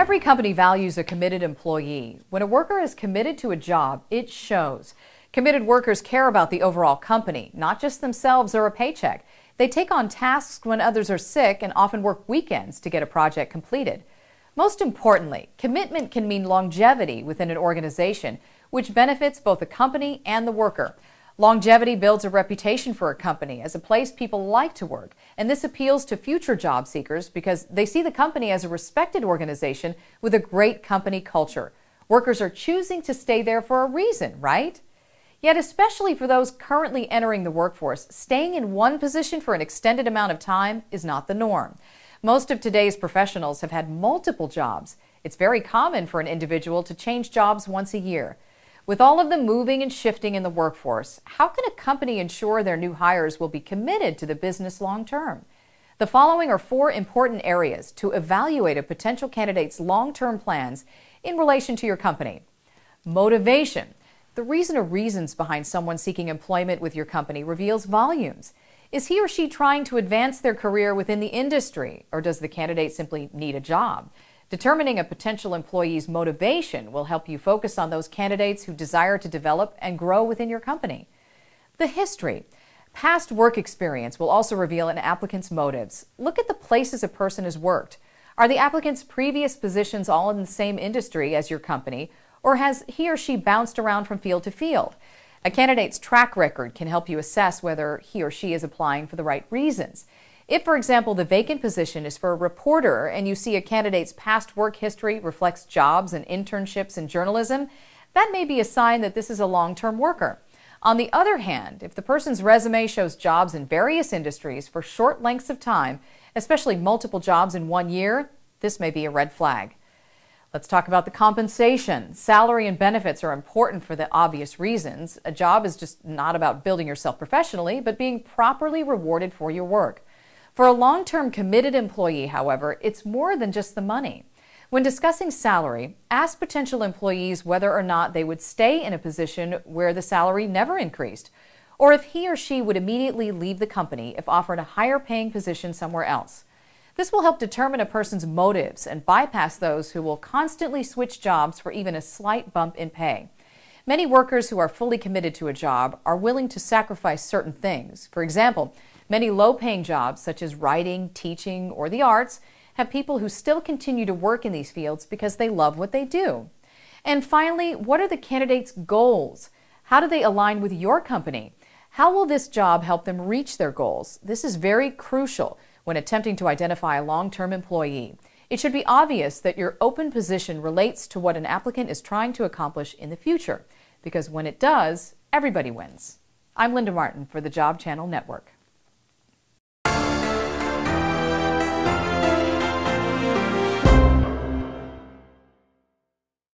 Every company values a committed employee. When a worker is committed to a job, it shows. Committed workers care about the overall company, not just themselves or a paycheck. They take on tasks when others are sick and often work weekends to get a project completed. Most importantly, commitment can mean longevity within an organization, which benefits both the company and the worker. Longevity builds a reputation for a company as a place people like to work, and this appeals to future job seekers because they see the company as a respected organization with a great company culture. Workers are choosing to stay there for a reason, right? Yet, especially for those currently entering the workforce, staying in one position for an extended amount of time is not the norm. Most of today's professionals have had multiple jobs. It's very common for an individual to change jobs once a year. With all of the moving and shifting in the workforce, how can a company ensure their new hires will be committed to the business long term? The following are 4 important areas to evaluate a potential candidate's long-term plans in relation to your company. Motivation. The reason or reasons behind someone seeking employment with your company reveals volumes. Is he or she trying to advance their career within the industry, or does the candidate simply need a job? Determining a potential employee's motivation will help you focus on those candidates who desire to develop and grow within your company. The history. Past work experience will also reveal an applicant's motives. Look at the places a person has worked. Are the applicant's previous positions all in the same industry as your company, or has he or she bounced around from field to field? A candidate's track record can help you assess whether he or she is applying for the right reasons. If, for example, the vacant position is for a reporter and you see a candidate's past work history reflects jobs and internships in journalism, that may be a sign that this is a long-term worker. On the other hand, if the person's resume shows jobs in various industries for short lengths of time, especially multiple jobs in 1 year, this may be a red flag. Let's talk about the compensation. Salary and benefits are important for the obvious reasons. A job is just not about building yourself professionally, but being properly rewarded for your work. For a long-term committed employee, however, it's more than just the money. When discussing salary, ask potential employees whether or not they would stay in a position where the salary never increased, or if he or she would immediately leave the company if offered a higher-paying position somewhere else. This will help determine a person's motives and bypass those who will constantly switch jobs for even a slight bump in pay. Many workers who are fully committed to a job are willing to sacrifice certain things. For example, many low-paying jobs, such as writing, teaching, or the arts, have people who still continue to work in these fields because they love what they do. And finally, what are the candidates' goals? How do they align with your company? How will this job help them reach their goals? This is very crucial when attempting to identify a long-term employee. It should be obvious that your open position relates to what an applicant is trying to accomplish in the future, because when it does, everybody wins. I'm Lynda Martin for the Job Channel Network.